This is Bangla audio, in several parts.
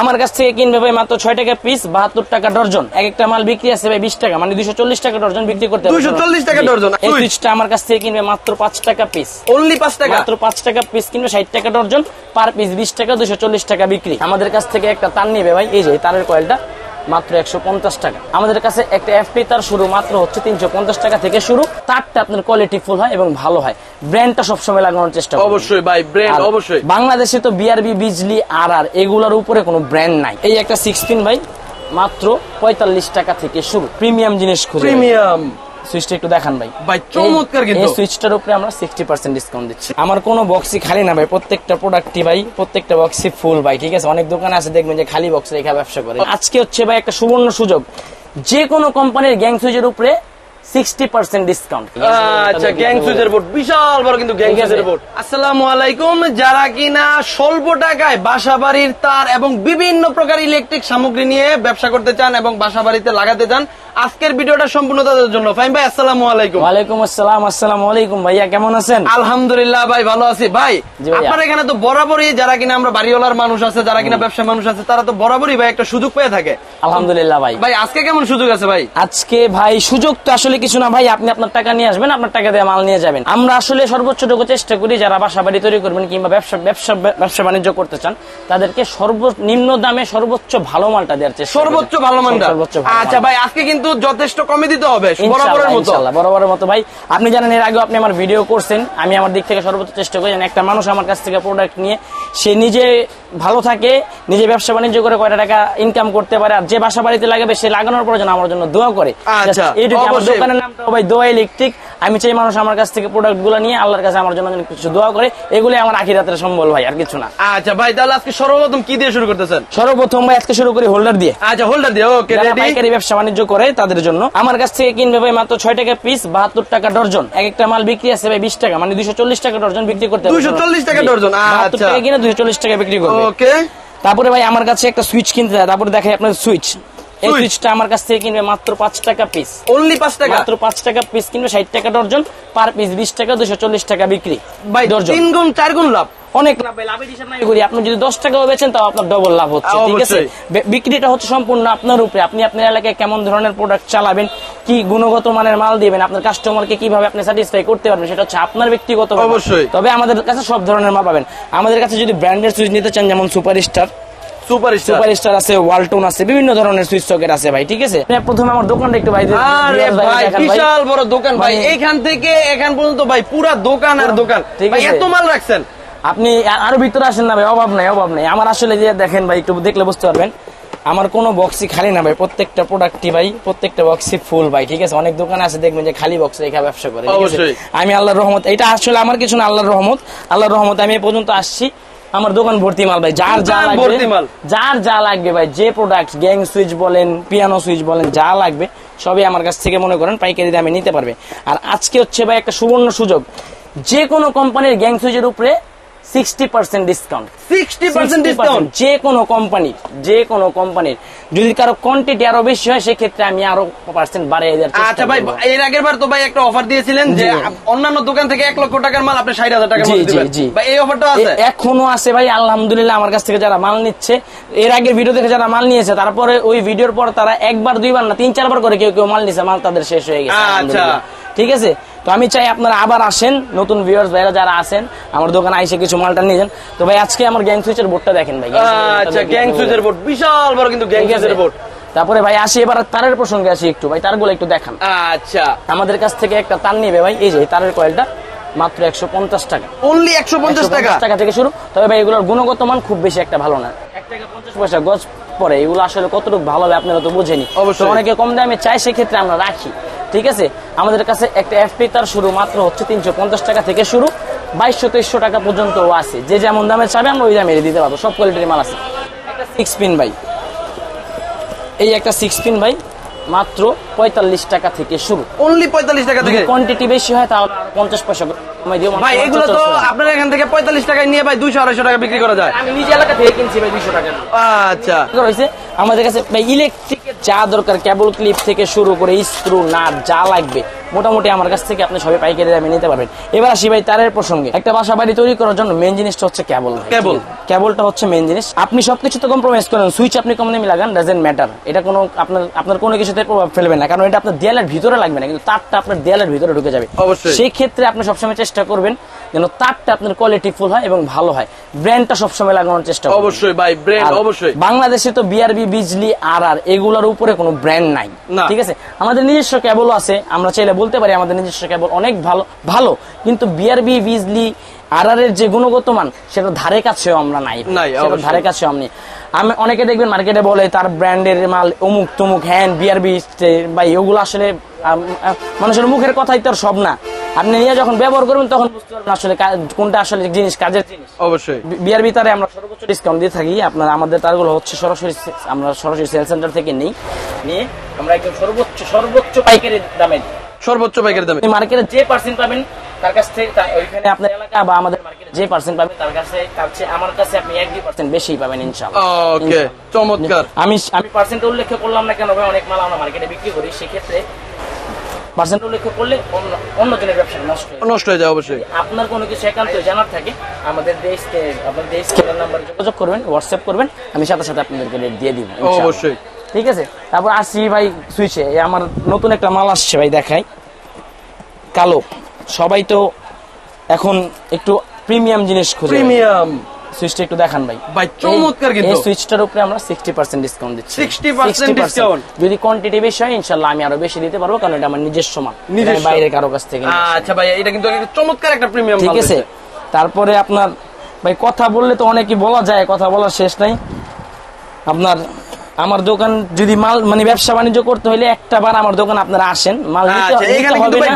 আমার কাছ থেকে কিনবে ভাই মাত্র 6 টাকা পিস, 72 টাকা ডর্জন। এক একটা মাল বিক্রি আছে ভাই 20 টাকা, মানে 240 টাকা ডর্জন বিক্রি করতে হবে। 240 টাকা ডর্জন। এই সুইচটা আমার কাছ থেকে কিনবে মাত্র 5 টাকা পিস, অনলি 5 টাকা, মাত্র 5 টাকা পিস কিনবে, 60 টাকা ডর্জন, পার পিস 20 টাকা, 240 টাকা বিক্রি। আমাদের কাছ থেকে একটা তার নিবে ভাই, এই যে তারের কয়েলটা মাত্র 150 টাকা। আমাদের কাছে একটা এফপি তার শুরু মাত্র হচ্ছে 350 টাকা থেকে শুরু। তারটা আপনার কোয়ালিটি ফুল হয় এবং ভালো হয়, ব্র্যান্ডটা সবসময় লাগানোর চেষ্টা করবেন। অবশ্যই ভাই, ব্র্যান্ড অবশ্যই। বাংলাদেশে তো বিআরবি, বিজলি, আরআর এগুলোর উপরে কোনো ব্র্যান্ড নাই। এই একটা 6 পিন ভাই মাত্র 45 টাকা থেকে শুরু। প্রিমিয়াম জিনিস খুঁজে, প্রিমিয়াম সুইচটা একটু দেখান ভাই। ভাই চমৎকার, কিন্তু এই সুইচটার উপরে আমরা 60% ডিসকাউন্ট দিচ্ছি। আমার কোনো বক্সই খালি না ভাই, প্রত্যেকটা প্রোডাক্টই ভাই, প্রত্যেকটা বক্সই ফুল ভাই, ঠিক আছে। অনেক দোকানে আছে দেখবেন যে খালি বক্স রেখে ব্যবসা করে। আজকে হচ্ছে ভাই একটা সুবর্ণ সুযোগ, যে কোনো কোম্পানির গ্যাং সুইচের উপরে 60% ডিসকাউন্ট। আচ্ছা, গ্যাং সুইচের বোর্ড বিশাল বড়, কিন্তু গ্যাং সুইচের বোর্ড। আসসালামু আলাইকুম। যারা কিনা স্বল্প টাকায় বাসাবাড়ির তার এবং বিভিন্ন প্রকার ইলেকট্রিক সামগ্রী নিয়ে ব্যবসা করতে চান এবং বাসাবাড়িতে লাগাতে চান, আজকের ভিডিওটা সম্পূর্ণ তাদের জন্য। ফাহিম ভাই আসসালামু আলাইকুম। ওয়ালাইকুম আসসালাম। আসসালামু আলাইকুম ভাইয়া, কেমন আছেন? আলহামদুলিল্লাহ ভাই, ভালো আছি ভাই। আপনার এখানে তো বরাবরই যারা কিনা আমরা বাড়িওয়ালার মানুষ আছে, যারা কিনা ব্যবসা মানুষ আছে, তারা তো বরাবরই ভাই একটা সুযোগ পেয়ে থাকে। আলহামদুলিল্লাহ ভাই। ভাই আজকে কেমন সুযোগ আছে ভাই? আজকে ভাই সুযোগ তো আসলে কিছু না ভাই, আপনি আপনার টাকা নিয়ে আসবেন, আপনার টাকা দিয়ে মাল নিয়ে যাবেন। আমরা আসলে সর্বোচ্চটুকু চেষ্টা করি যারা বাসা বাড়ি তৈরি করবেন কিংবা ব্যবসা বাণিজ্য করতে চান, তাদেরকে সর্বনিম্ন দামে সর্বোচ্চ ভালো মালটা দেওয়ার চেষ্টা, সর্বোচ্চ ভালো মালটা। আচ্ছা ভাই, আজকে কিন্তু যথেষ্ট কমে দিতে হবে বরাবরের মতো। ইনশাআল্লাহ বরাবরের মতো ভাই। আপনি জানেন এর আগে আপনি আমার ভিডিও করছেন, আমি আমার দিক থেকে সর্বোচ্চ চেষ্টা করি যেন একটা মানুষ আমার কাছ থেকে প্রোডাক্ট নিয়ে সে নিজে ভালো থাকে, নিজে ব্যবসা বাণিজ্য করে কয়টা টাকা ইনকাম করতে পারে, আর যে বাসা বাড়িতে লাগাবে সে লাগানোর পর যেন আমার জন্য দোয়া করে। আচ্ছা, এইটুকু। আমার দোকানের নামটা ভাই দোয়া ইলেকট্রিক। আমি চাই মানুষ আমার কাছ থেকে প্রোডাক্ট গুলো নিয়ে আল্লাহর কাছে আমার জন্য কিছু দোয়া করে, এগুলি আমার আখিরাতের সম্বল ভাই, আর কিছু না। আচ্ছা ভাই, তাহলে আজকে সর্বপ্রথম কি দিয়ে শুরু করতেছেন? সর্বপ্রথম ভাই আজকে শুরু করি হোল্ডার দিয়ে। আচ্ছা, হোল্ডার দিয়ে। ওকে, রেডি। পাইকারি ব্যবসা বাণিজ্য করে তাদের জন্য আমার কাছ থেকে কিনবে ভাই মাত্র 6 টাকা পিস, 72 টাকা ডর্জন। এক একটা মাল বিক্রি আছে ভাই 20 টাকা, মানে 240 টাকা ডর্জন বিক্রি করতে হবে। 240 টাকা ডর্জন। 72 টাকা কিনে 240 টাকা বিক্রি করবে। ওকে। তারপরে ভাই আমার কাছে একটা সুইচ কিনতে যায়, তারপরে দেখাই আপনার সুইচ। এই সুইচটা আমার কাছ থেকে কিনবে মাত্র 5 টাকা পিস, অনলি 5 টাকা, মাত্র 5 টাকা পিস কিনবে, 60 টাকা ডর্জন, পার পিস 20 টাকা, 240 টাকা বিক্রি ভাই। ডর্জন 3 গুণ 4 গুণ লাভ, অনেক লাভ ভাই। লাভের হিসাব নাই করি, আপনি যদি 10 টাকাও বেচেন তাও আপনার ডবল লাভ হচ্ছে, ঠিক আছে। বিক্রিটা হচ্ছে সম্পূর্ণ আপনার উপরে, আপনি আপনার এলাকায় কেমন ধরনের প্রোডাক্ট চালাবেন, কি গুণগত মানের মাল দিবেন, আপনার কাস্টমারকে কিভাবে আপনি স্যাটিসফাই করতে পারবেন, সেটা হচ্ছে আপনার ব্যক্তিগত। অবশ্যই। তবে আমাদের কাছে সব ধরনের মাল পাবেন। আমাদের কাছে যদি ব্র্যান্ডের সুইচ নিতে চান, যেমন সুপারস্টার আছে, ওয়ালটন আছে, বিভিন্ন ধরনের সুইচ সকেট আছে ভাই, ঠিক আছে। প্রথমে আমার দোকানটা একটু ভাই, বিশাল বড় দোকান ভাই, এখান থেকে এখান পর্যন্ত ভাই পুরো দোকান আর দোকান। ভাই এত মাল রাখছেন আপনি, আরো ভিতরে আসেন না ভাই, অভাব নাই, অভাব নাই। আমার আসলে যে দেখেন ভাই, একটু দেখলে বুঝতে পারবেন আমার কোনো বক্সই খালি না ভাই, প্রত্যেকটা প্রোডাক্টই ভাই, প্রত্যেকটা বক্সই ফুল ভাই, ঠিক আছে। অনেক দোকানে আছে দেখবেন যে খালি বক্স রেখে ব্যবসা করে, ঠিক আছে। আমি আল্লাহর রহমত, এটা আসলে আমার কিছু না, আল্লাহর রহমত। আল্লাহর রহমত আমি এই পর্যন্ত আসছি, আমার দোকান ভর্তি মাল ভাই, যার যা লাগবে ভাই, যে প্রোডাক্ট গ্যাং সুইচ বলেন, পিয়ানো সুইচ বলেন, যা লাগবে সবই আমার কাছ থেকে মনে করেন পাইকারি দামে নিতে পারবে। আর আজকে হচ্ছে ভাই একটা সুবর্ণ সুযোগ, যে কোনো কোম্পানির গ্যাং সুইচের উপরে 60% ডিসকাউন্ট। 60% ডিসকাউন্ট যে কোনো কোম্পানির যদি কারো কোয়ান্টিটি আরো বেশি হয়, সেক্ষেত্রে আমি আরো % বাড়িয়ে দেওয়ার চেষ্টা করব। আচ্ছা ভাই, এর আগের বার তো ভাই একটা অফার দিয়েছিলেন যে অন্যান্য দোকান থেকে 1 লক্ষ টাকার মাল আপনি 60,000 টাকার মধ্যে দিবেন। ভাই এই অফারটা আছে? এখনো আছে ভাই, আলহামদুলিল্লাহ। আমার কাছ থেকে যারা মাল নিচ্ছে, এর আগের ভিডিও দেখে যারা মাল নিয়েছে, তারপরে ওই ভিডিওর পর তারা একবার, দুইবার না, 3-4 বার করে কেউ মাল নিছে, মাল তাদের শেষ হয়ে গেছে। আচ্ছা, ঠিক আছে। তো আমি চাই আপনারা আবার আসেন, নতুন ভিউয়ার্স ভাইরা যারা আছেন আমার দোকানে আইসে কিছু মালটা নিয়ে যান। তো ভাই আজকে আমার গ্যাং সুইচের বোর্ডটা দেখেন ভাই। আচ্ছা, গ্যাং সুইচের বোর্ড বিশাল বড়, কিন্তু গ্যাং সুইচের বোর্ড। তারপরে ভাই আসি এবার তারের প্রসঙ্গে আসি একটু ভাই, তারগুলো একটু দেখান। আচ্ছা, আমাদের কাছ থেকে একটা তার নিবে ভাই, এই যে তারের কয়েলটা মাত্র 150 টাকা, অনলি 150 টাকা থেকে শুরু। তবে ভাই এগুলোর গুণগত মান খুব বেশি একটা ভালো না, 1 টাকা 50 পয়সা গজ পরে। এগুলো আসলে কতটুকু ভালো হবে আপনারা তো বুঝেনি। অনেকে কম দামে চাই, সেক্ষেত্রে আমরা রাখি, ঠিক আছে। আমাদের কাছে একটা এফপি তার শুরু মাত্র হচ্ছে 350 টাকা থেকে শুরু, 2200-2300 টাকা পর্যন্ত আছে। যে যেমন দামে চাবে আমরা ওই দামে দিতে পারবো, সব কোয়ালিটির মাল আছে। একটা 6 পিন ভাই, এই একটা 6 পিন ভাই মাত্র 45 টাকা থেকে শুরু, অনলি 45 টাকা থেকে। কোয়ান্টিটি বেশি হয় তাহলে 50 পয়সা কমাই দিও ভাই। এগুলো তো আপনার এখান থেকে 45 টাকায় নিয়ে ভাই 200-250 টাকা বিক্রি করা যায়। আমি নিজে এলাকা থেকে কিনছি ভাই 200 টাকা। আচ্ছা, হইছে আমাদের কাছে ভাই ইলেকট্রিকের যা দরকার, কেবল ক্লিপ থেকে শুরু করে স্ক্রু, নাট, যা লাগবে মোটামুটি আমার কাছ থেকে আপনি সবাই পাইকারি দামে নিতে পারবেন। এবার আসি ভাই তারের প্রসঙ্গে। একটা বাসা বাড়ি তৈরি করার জন্য মেইন জিনিসটা হচ্ছে কেবল। কেবলটা হচ্ছে মেইন জিনিস। আপনি সবকিছুতে কম্প্রোমাইজ করেন, সুইচ আপনি কম দামি লাগান, ডাজেন্ট ম্যাটার, এটা কোনো আপনার কোনো কিছুতে প্রভাব ফেলবে না, কারণ এটা আপনার দেয়ালের ভিতরে লাগবে না, কিন্তু তারটা আপনার দেয়ালের ভিতরে ঢুকে যাবে। সেই ক্ষেত্রে আপনি সবসময় চেষ্টা করবেন যেন তারটা আপনার কোয়ালিটি ফুল হয় এবং ভালো হয়। ব্র্যান্ডটা সবসময় লাগানোর চেষ্টা করবেন। অবশ্যই ভাই, ব্র্যান্ড অবশ্যই। বাংলাদেশে তো বিআরবি, বিজলি, আরআর এগুলোর উপরে কোনো ব্র্যান্ড নাই, ঠিক আছে। আমাদের নিজস্ব কেবল আছে, আমরা চাইলে বলতে পারি আমাদের নিজস্ব কেবল অনেক ভালো, কিন্তু বিআরবি, বিজলি, আরআর এর যে গুণগত মান সেটা ধারে কাছেও আমরা নাই, সেটা ধারে কাছেও আমি অনেকে দেখবেন মার্কেটে বলে তার ব্র্যান্ডের মাল অমুক তমুক, হ্যান বিআরবি ভাই, ওগুলো আসলে মানুষের মুখের কথাই তো সব না। আপনি নিয়ে যখন ব্যবহার করবেন তখন বুঝতে পারবেন আসলে কোনটা আসলে জিনিস, কাজের জিনিস। অবশ্যই বিআরবি তারে আমরা সর্বোচ্চ ডিসকাউন্ট দিয়ে থাকি। আমাদের তারগুলো হচ্ছে আমরা সরাসরি সেল সেন্টার থেকে নিয়ে আমরা একদম সর্বোচ্চ পাইকারি দামে মার্কেটে যে পার্সেন্ট পাবেন তার কাছ থেকে, ওইখানে আপনার এলাকা বা আমাদের মার্কেটে যে পার্সেন্ট পাবেন তার কাছে আমার কাছে আপনি 1-2% বেশি পাবেন ইনশাআল্লাহ। ওকে, চমৎকার। আমি পার্সেন্ট উল্লেখ করলাম না কেন ভাই, অনেক মাল আমরা মার্কেটে বিক্রি করি, সেক্ষেত্রে পার্সেন্ট উল্লেখ করলে অন্য জনের ব্যবসা নষ্ট হয়ে যায়। অবশ্যই আপনার কোনো কিছু একান্ত জানার থাকে আমাদের দেশকে নাম্বারে যোগাযোগ করবেন, হোয়াটসঅ্যাপ করবেন, আমি সাথে সাথে আপনাদেরকে রেট দিয়ে দিব অবশ্যই, ঠিক আছে। তারপর আসি ভাই সুইচে, আমার নতুন একটা মাল আসছে ভাই, দেখাই। কালো, সবাই তো এখন একটু প্রিমিয়াম জিনিস খুঁজে, প্রিমিয়াম সুইচটা একটু দেখান ভাই। ভাই চমৎকার, কিন্তু এই সুইচটার উপরে আমরা 60% ডিসকাউন্ট দিচ্ছি। 60% ডিসকাউন্ট, যদি কোয়ান্টিটি বেশি হয় ইনশাআল্লাহ আমি আরো বেশি দিতে পারবো, কারণ এটা আমার নিজস্ব মাল, বাইরে কারো কাছ থেকে। আচ্ছা ভাই, এটা কিন্তু চমৎকার একটা প্রিমিয়াম মাল, ঠিক আছে। তারপরে আপনার ভাই কথা বললে তো অনেকই বলা যায়, কথা বলার শেষ নাই। আমার দোকান যদি মাল মানে ব্যবসা বাণিজ্য করতে হলে একটা বার আমার দোকান আপনারা আসেন, মাল নিতে হবে না।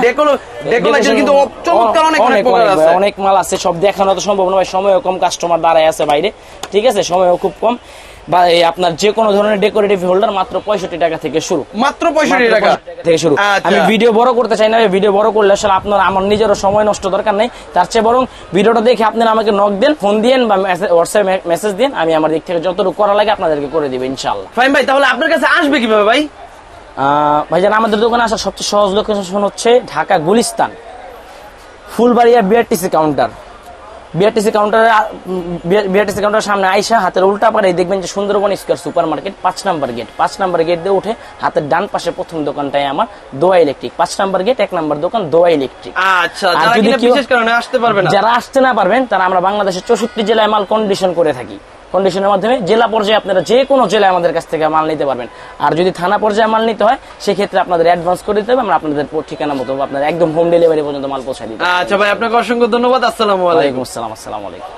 অনেক মাল আছে, সব দেখানো তো সম্ভব না ভাই, সময়ও কম, কাস্টমার দাঁড়ায় আছে বাইরে, ঠিক আছে, সময়ও খুব কম। বা আপনার যে কোনো ধরনের ডেকোরেটিভ হোল্ডার মাত্র 65 টাকা থেকে শুরু, মাত্র 65 টাকা থেকে শুরু। আমি ভিডিও বড় করতে চাই না, ভিডিও বড় করলে আসলে আপনার আমার নিজেরও সময় নষ্ট দরকার নেই, তার চেয়ে বরং ভিডিওটা দেখে আপনারা আমাকে নক দেন, ফোন দিন বা হোয়াটসঅ্যাপে মেসেজ দিন, আমি আমার দিক থেকে যতটুকু করা লাগে আপনাদেরকে করে দিব ইনশাআল্লাহ। ফাইন ভাই, তাহলে আপনার কাছে আসবে কিভাবে ভাই? ভাইজান আমাদের দোকানে আসার সবচেয়ে সহজ লোকেশন হচ্ছে Dhaka Gulistan, Fulbaria BRTC counter. BRTC কাউন্টারের সামনে আইসা হাতের উল্টা পারে দেখবেন যে Sundarban Square Supermarket 5 number gate দিয়ে উঠে হাতের ডান পাশে প্রথম দোকানটাই আমার দোয়া ইলেকট্রিক, 5 নাম্বার গেট 1 নাম্বার দোকান দোয়া ইলেকট্রিক। আচ্ছা, যারা কিনা বিশেষ কারণে আসতে পারবে না, যারা আসতে না পারবেন তারা আমরা বাংলাদেশের 64 জেলায় মাল কন্ডিশন করে থাকি। কন্ডিশনের মাধ্যমে জেলা পর্যায়ে আপনারা যে কোনো জেলায় আমাদের কাছ থেকে মাল নিতে পারবেন। আর যদি থানা পর্যায়ে মাল নিতে হয় সেক্ষেত্রে আপনাদের অ্যাডভান্স করে দিতে হবে, আমরা আপনাদের ঠিকানা মতো আপনার একদম হোম ডেলিভারি পর্যন্ত মাল পৌঁছে দিই। আচ্ছা ভাই, আপনাকে অসংখ্য ধন্যবাদ। আসসালামু আলাইকুম। আসসালামু আলাইকুম।